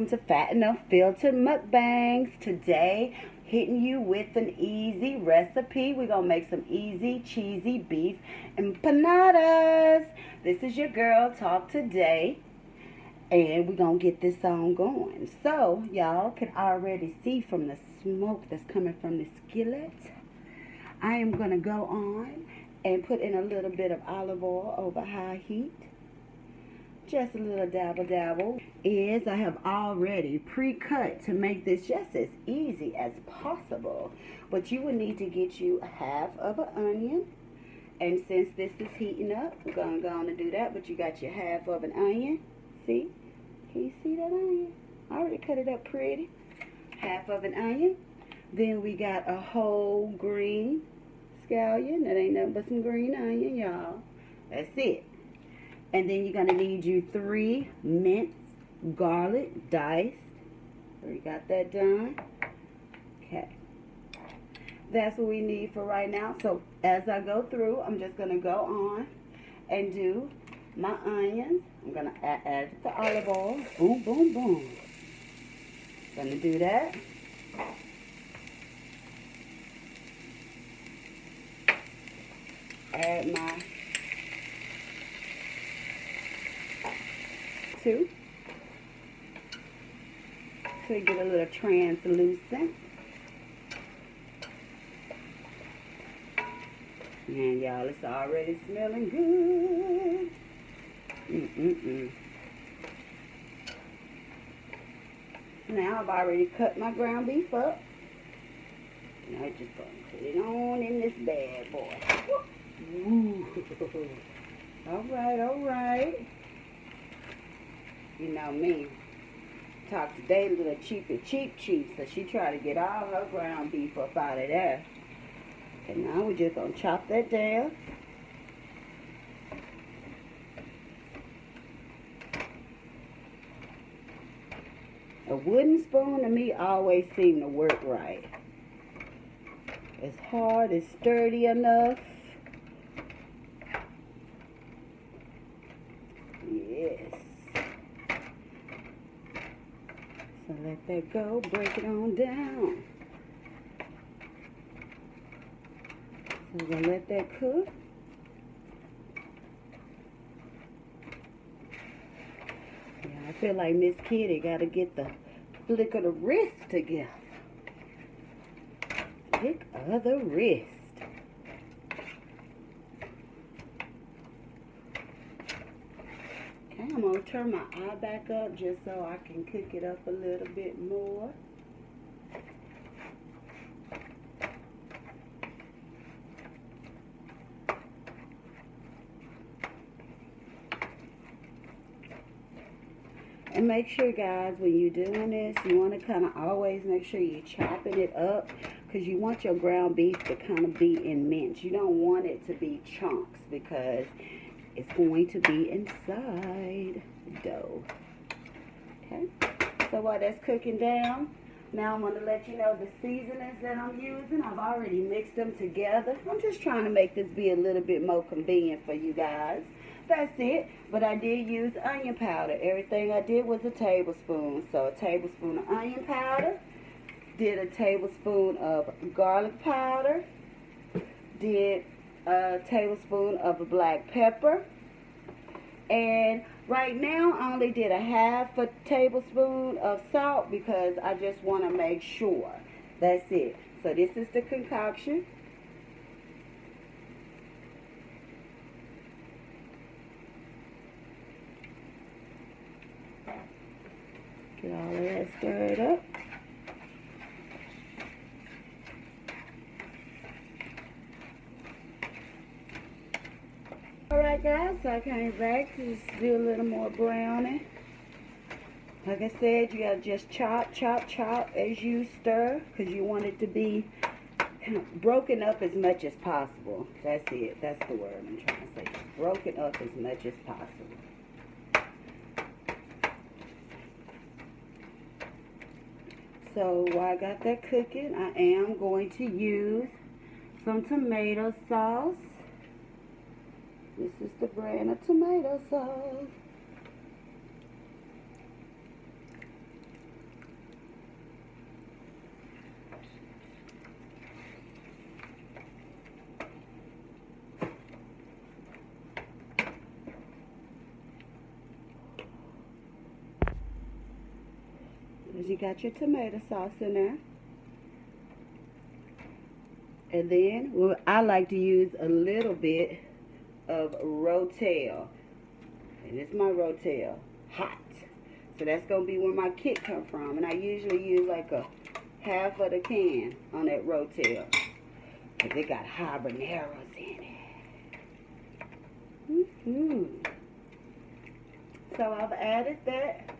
welcome to Fat and Unfiltered Mukbangs. Today, hitting you with an easy recipe. We're going to make some easy, cheesy beef empanadas. This is your girl, Talk Today, and we're going to get this on going. So, y'all can already see from the smoke that's coming from the skillet, I am going to go on and put in a little bit of olive oil over high heat. Just a little dabble. I have already pre-cut to make this just as easy as possible. But you will need to get you half of an onion. And since this is heating up, we're going to go on and do that. But you got your half of an onion. See? Can you see that onion? I already cut it up pretty. Half of an onion. Then we got a whole green scallion. That ain't nothing but some green onion, y'all. That's it. And then you're going to need you 3 minced garlic diced. We got that done. Okay. That's what we need for right now. So as I go through, I'm just going to go on and do my onions. I'm going to add the olive oil. Boom, boom, boom. Going to do that. Add my 2 so you get a little translucent. And y'all, it's already smelling good. Now I've already cut my ground beef up. Now I'm just gonna put it on in this bad boy. Ooh. All right. You know me, Talk Today a little cheap, so she tried to get all her ground beef up out of there. And now we're just going to chop that down. A wooden spoon to me always seemed to work right. It's hard, it's sturdy enough. Yes. So let that go, break it on down. So we're going to let that cook. Yeah, I feel like Miss Kitty got to get the flick of the wrist together. Flick of the wrist. I'm going to turn my eye back up just so I can cook it up a little bit more. And make sure, guys, when you're doing this, you want to kind of always make sure you're chopping it up, because you want your ground beef to kind of be in mince. You don't want it to be chunks, because it's going to be inside the dough. Okay, so while that's cooking down, now I'm going to let you know the seasonings that I'm using. I've already mixed them together. I'm just trying to make this be a little bit more convenient for you guys. That's it. But I did use onion powder. Everything I did was a tablespoon. So a tablespoon of onion powder. Did a tablespoon of garlic powder. Did a tablespoon of black pepper. And right now I only did a half a tablespoon of salt because I just want to make sure. That's it. So this is the concoction. Get all of that stirred up. Alright guys, so I came back to just do a little more browning. Like I said, you gotta just chop as you stir, because you want it to be kind of broken up as much as possible. That's it. That's the word I'm trying to say. Just broken up as much as possible. So while I got that cooking, I am going to use some tomato sauce. This is the brand of tomato sauce. you got your tomato sauce in there. And then, well, I like to use a little bit of Rotel. And it's my Rotel. Hot. So that's going to be where my kick come from. And I usually use like a half of the can on that Rotel. Because it got habaneros in it. So I've added that.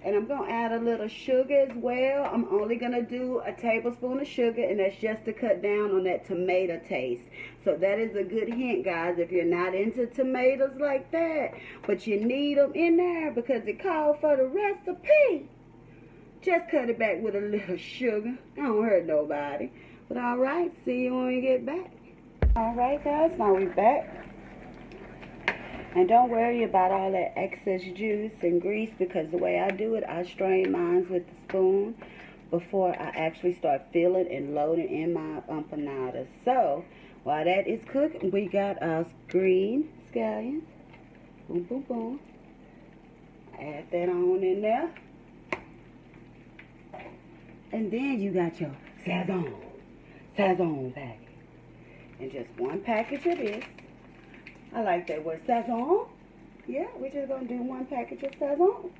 And I'm going to add a little sugar as well. I'm only going to do a tablespoon of sugar, and that's just to cut down on that tomato taste. So that is a good hint, guys, if you're not into tomatoes like that, but you need them in there because it called for the recipe. Just cut it back with a little sugar. Don't hurt nobody. But all right, see you when we get back. All right, guys, now we're back. And don't worry about all that excess juice and grease, because the way I do it, I strain mine with the spoon before I actually start filling and loading in my empanadas. So, while that is cooking, we got our green scallions. Boom, boom, boom. Add that on in there. And then you got your Sazon package. And just one package of this. I like that word, Sazon. Yeah, we're just going to do one package of Sazon.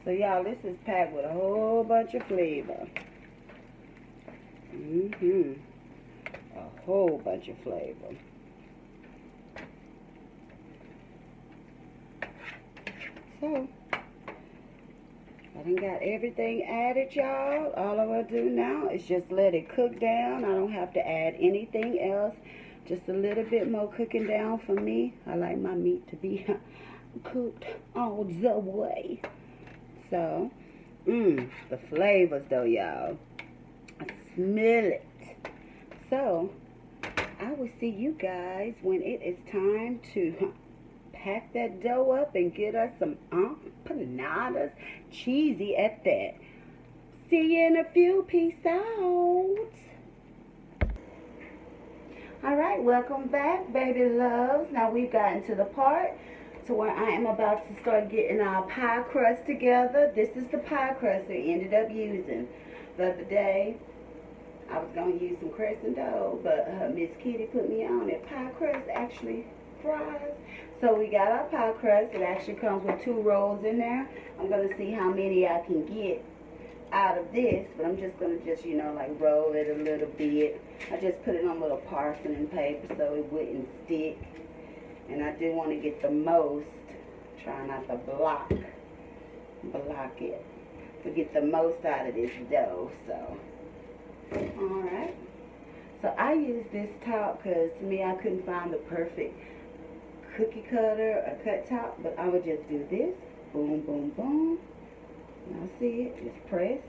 So, y'all, this is packed with a whole bunch of flavor. A whole bunch of flavor. So, I done got everything added, y'all. All I will do now is just let it cook down. I don't have to add anything else. Just a little bit more cooking down for me. I like my meat to be cooked all the way. So, the flavors though, y'all. I smell it. So, I will see you guys when it is time to pack that dough up and get us some empanadas, cheesy at that. See you in a few. Peace out. All right, welcome back, baby loves. Now we've gotten to the part to where I am about to start getting our pie crust together. This is the pie crust I ended up using the other day. I was going to use some crescent dough, but Miss Kitty put me on it. Pie crust actually fries. So we got our pie crust. It actually comes with 2 rolls in there. I'm going to see how many I can get out of this, but I'm just going to you know, like roll it a little bit. I just put it on a little parchment paper so it wouldn't stick. And I do want to get the most, try not to block it, but get the most out of this dough. So, alright. So I use this top because to me I couldn't find the perfect cookie cutter or cut top, but I would just do this. Boom, boom, boom. Y'all see it? Just press.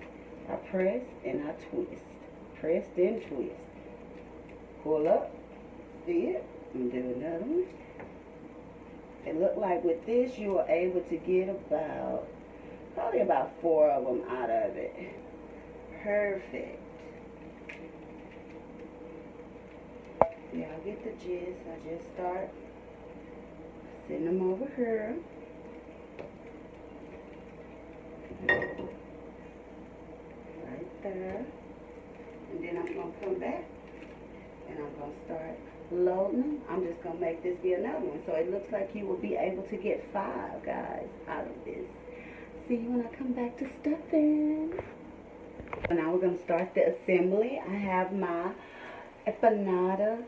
I press and I twist. Press then twist. Pull up. See it? And do another one. It looked like with this you were able to get probably about 4 of them out of it. Perfect. Y'all get the gist. I just start send them over here. Right there. And then I'm going to come back and I'm going to start loading them. I'm just going to make this be another one. So it looks like you will be able to get 5, guys, out of this. See you when I come back to stuffing. So now we're going to start the assembly. I have my empanada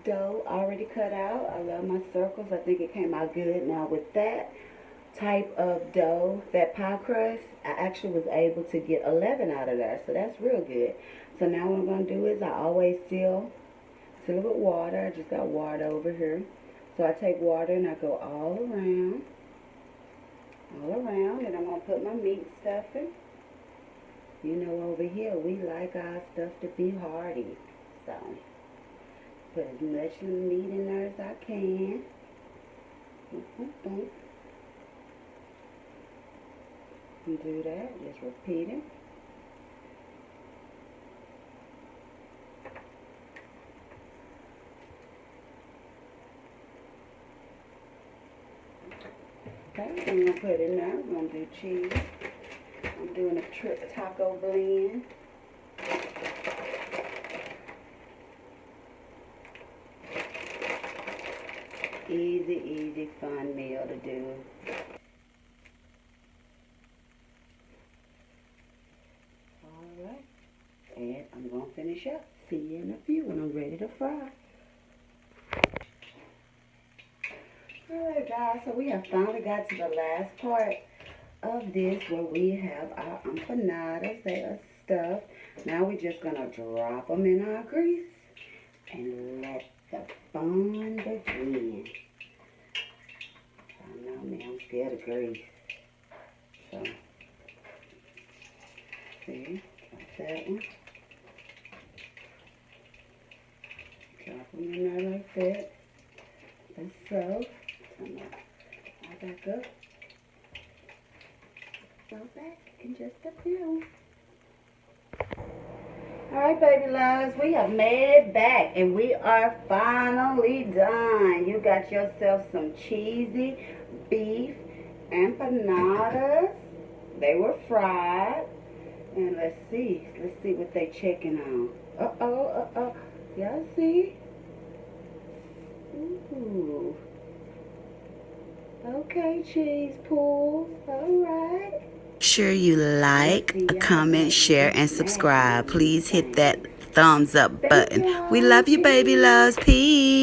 dough already cut out. I love my circles. I think it came out good. Now with that type of dough, that pie crust, I actually was able to get 11 out of there. So that's real good. So now what I'm going to do is I always seal it with water. I just got water over here. So I take water and I go all around. And I'm going to put my meat stuffing. You know, over here we like our stuff to be hearty. So put as much meat in there as I can. And do that. Just repeat it. Okay, I'm going to put it in there. We're going to do cheese. I'm doing a taco blend. Easy, fun meal to do. Alright, and I'm going to finish up. See you in a few when I'm ready to fry. Alright guys, so we have finally got to the last part of this where we have our empanadas. They are stuffed. Now we're just going to drop them in our grease and let the fun begin. I know me, I'm scared of grease. So, see, like that one. Drop them in there like that. Like so. Turn that back up. Go back in just a few. Alright, baby loves, we have made it back and we are finally done. You got yourself some cheesy beef empanadas. They were fried. And let's see what they checking on. Uh-oh. Y'all see? Ooh. Okay, cheese pools. Alright. Make sure you like, comment, share, and subscribe. Please hit that thumbs up button. We love you, baby loves. Peace.